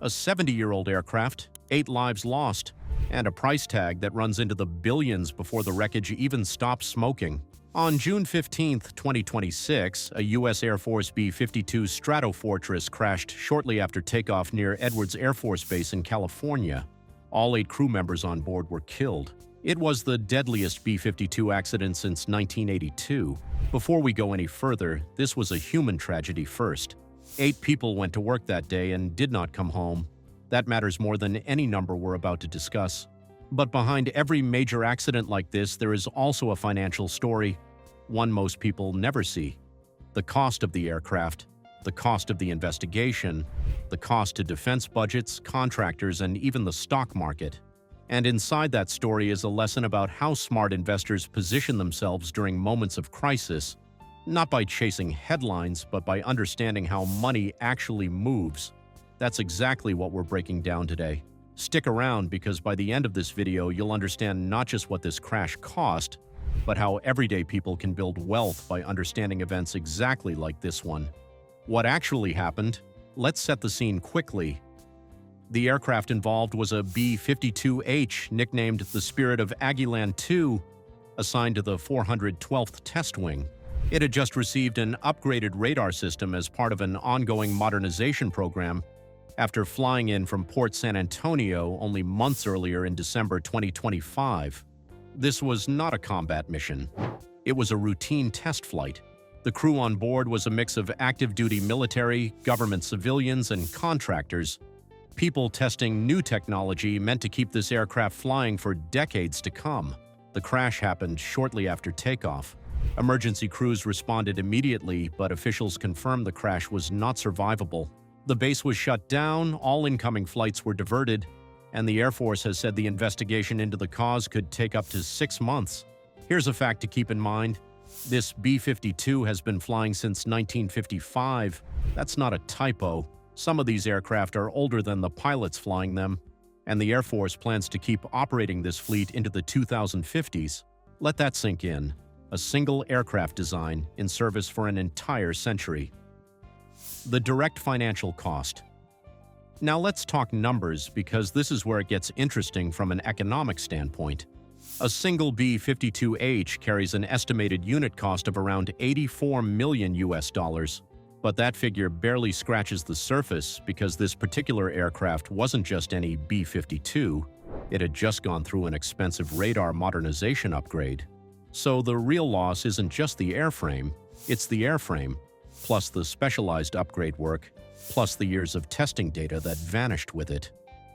A 70-year-old aircraft, 8 lives lost, and a price tag that runs into the billions before the wreckage even stops smoking. On June 15, 2026, a U.S. Air Force B-52 Stratofortress crashed shortly after takeoff near Edwards Air Force Base in California. All 8 crew members on board were killed. It was the deadliest B-52 accident since 1982. Before we go any further, this was a human tragedy first. 8 people went to work that day and did not come home. That matters more than any number we're about to discuss. But behind every major accident like this, there is also a financial story, one most people never see. The cost of the aircraft, the cost of the investigation, the cost to defense budgets, contractors, and even the stock market. And inside that story is a lesson about how smart investors position themselves during moments of crisis, not by chasing headlines, but by understanding how money actually moves. That's exactly what we're breaking down today. Stick around because by the end of this video, you'll understand not just what this crash cost, but how everyday people can build wealth by understanding events exactly like this one. What actually happened? Let's set the scene quickly. The aircraft involved was a B-52H, nicknamed the Spirit of Aguilan II, assigned to the 412th Test Wing. It had just received an upgraded radar system as part of an ongoing modernization program after flying in from Port San Antonio only months earlier in December 2025. This was not a combat mission. It was a routine test flight. The crew on board was a mix of active-duty military, government civilians, and contractors, people testing new technology meant to keep this aircraft flying for decades to come. The crash happened shortly after takeoff. Emergency crews responded immediately, but officials confirmed the crash was not survivable. The base was shut down, all incoming flights were diverted, and the Air Force has said the investigation into the cause could take up to 6 months. Here's a fact to keep in mind. This B-52 has been flying since 1955. That's not a typo. Some of these aircraft are older than the pilots flying them, and the Air Force plans to keep operating this fleet into the 2050s. Let that sink in. A single aircraft design in service for an entire century. The direct financial cost. Now let's talk numbers because this is where it gets interesting from an economic standpoint. A single B-52H carries an estimated unit cost of around $84 million US, but that figure barely scratches the surface because this particular aircraft wasn't just any B-52, it had just gone through an expensive radar modernization upgrade. So the real loss isn't just the airframe, it's the airframe, plus the specialized upgrade work, plus the years of testing data that vanished with it.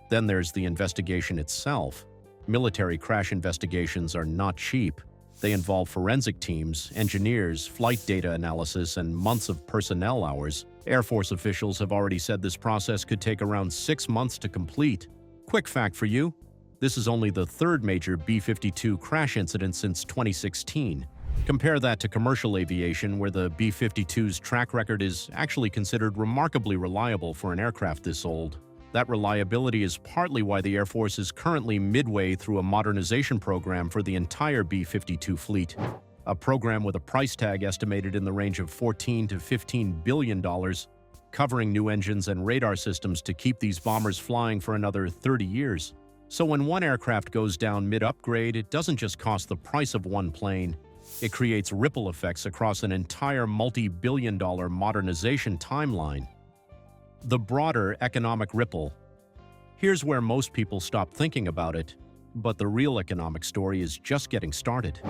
Then there's the investigation itself. Military crash investigations are not cheap. They involve forensic teams, engineers, flight data analysis, and months of personnel hours. Air Force officials have already said this process could take around 6 months to complete. Quick fact for you, this is only the 3rd major B-52 crash incident since 2016. Compare that to commercial aviation, where the B-52's track record is actually considered remarkably reliable for an aircraft this old. That reliability is partly why the Air Force is currently midway through a modernization program for the entire B-52 fleet. A program with a price tag estimated in the range of $14 to $15 billion, covering new engines and radar systems to keep these bombers flying for another 30 years. So when one aircraft goes down mid-upgrade, it doesn't just cost the price of one plane. It creates ripple effects across an entire multi-billion-dollar modernization timeline. The broader economic ripple. Here's where most people stop thinking about it, but the real economic story is just getting started.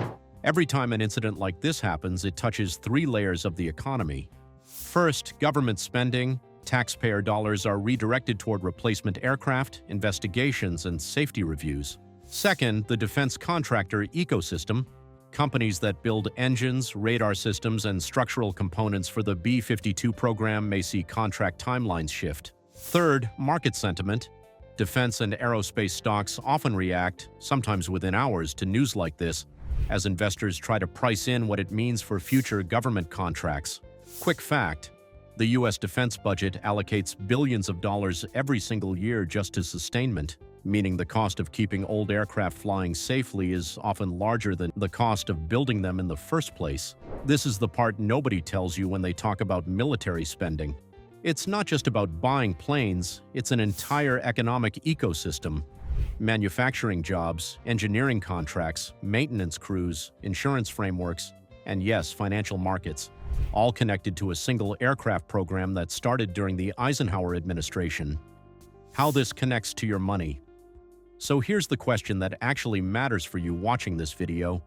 Every time an incident like this happens, it touches 3 layers of the economy. First, government spending. Taxpayer dollars are redirected toward replacement aircraft, investigations, and safety reviews. Second, the defense contractor ecosystem. Companies that build engines, radar systems, and structural components for the B-52 program may see contract timelines shift. Third, market sentiment. Defense and aerospace stocks often react, sometimes within hours, to news like this, as investors try to price in what it means for future government contracts. Quick fact, the U.S. defense budget allocates billions of dollars every single year just to sustainment, meaning the cost of keeping old aircraft flying safely is often larger than the cost of building them in the first place. This is the part nobody tells you when they talk about military spending. It's not just about buying planes, it's an entire economic ecosystem. Manufacturing jobs, engineering contracts, maintenance crews, insurance frameworks, and yes, financial markets, all connected to a single aircraft program that started during the Eisenhower administration. How this connects to your money. So here's the question that actually matters for you watching this video.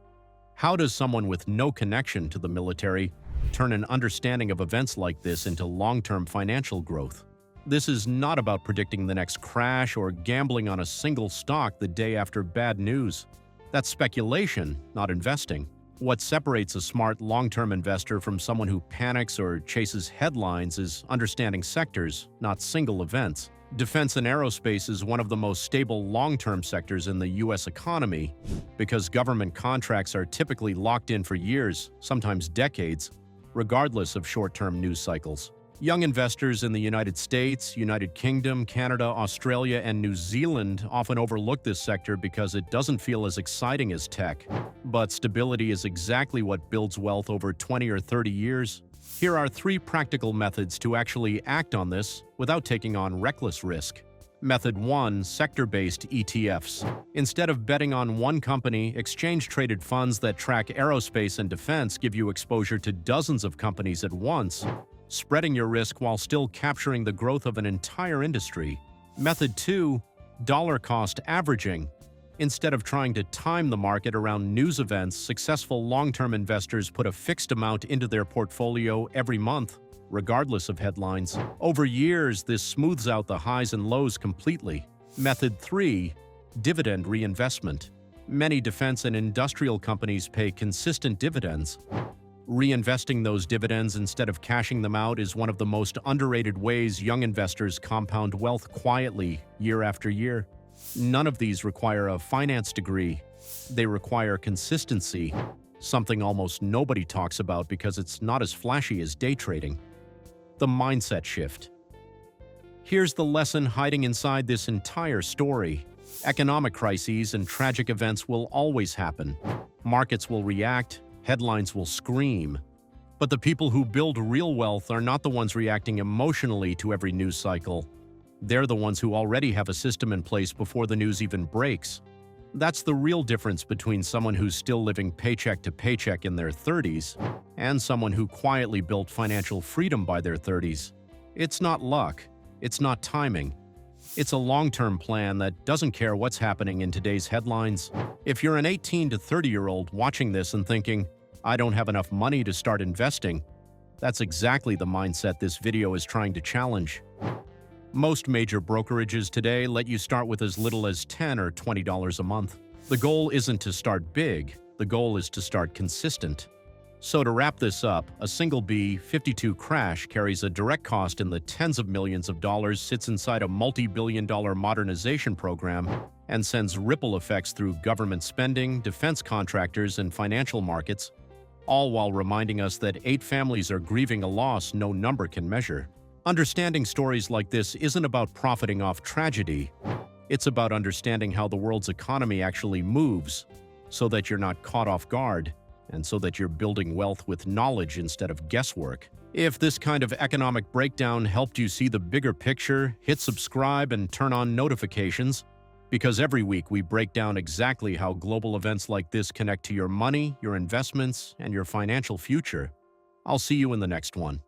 How does someone with no connection to the military turn an understanding of events like this into long-term financial growth? This is not about predicting the next crash or gambling on a single stock the day after bad news. That's speculation, not investing. What separates a smart long-term investor from someone who panics or chases headlines is understanding sectors, not single events. Defense and aerospace is one of the most stable long-term sectors in the U.S. economy because government contracts are typically locked in for years, sometimes decades, regardless of short-term news cycles. Young investors in the United States, United Kingdom, Canada, Australia, and New Zealand often overlook this sector because it doesn't feel as exciting as tech. But stability is exactly what builds wealth over 20 or 30 years. Here are 3 practical methods to actually act on this without taking on reckless risk. Method 1. Sector-based ETFs. Instead of betting on one company, exchange-traded funds that track aerospace and defense give you exposure to dozens of companies at once, spreading your risk while still capturing the growth of an entire industry. Method 2. Dollar-cost averaging. Instead of trying to time the market around news events, successful long-term investors put a fixed amount into their portfolio every month, regardless of headlines. Over years, this smooths out the highs and lows completely. Method 3. Dividend reinvestment. Many defense and industrial companies pay consistent dividends. Reinvesting those dividends instead of cashing them out is one of the most underrated ways young investors compound wealth quietly year after year. None of these require a finance degree. They require consistency, something almost nobody talks about because it's not as flashy as day trading. The mindset shift. Here's the lesson hiding inside this entire story. Economic crises and tragic events will always happen. Markets will react, headlines will scream. But the people who build real wealth are not the ones reacting emotionally to every news cycle. They're the ones who already have a system in place before the news even breaks. That's the real difference between someone who's still living paycheck to paycheck in their 30s and someone who quietly built financial freedom by their 30s. It's not luck. It's not timing. It's a long-term plan that doesn't care what's happening in today's headlines. If you're an 18 to 30-year-old watching this and thinking, I don't have enough money to start investing, that's exactly the mindset this video is trying to challenge. Most major brokerages today let you start with as little as $10 or $20 a month. The goal isn't to start big, the goal is to start consistent. So to wrap this up, a single B-52 crash carries a direct cost in the tens of millions of dollars, sits inside a multi-billion-dollar modernization program, and sends ripple effects through government spending, defense contractors, and financial markets, all while reminding us that 8 families are grieving a loss no number can measure. Understanding stories like this isn't about profiting off tragedy. It's about understanding how the world's economy actually moves, so that you're not caught off guard, and so that you're building wealth with knowledge instead of guesswork. If this kind of economic breakdown helped you see the bigger picture, hit subscribe and turn on notifications, because every week we break down exactly how global events like this connect to your money, your investments, and your financial future. I'll see you in the next one.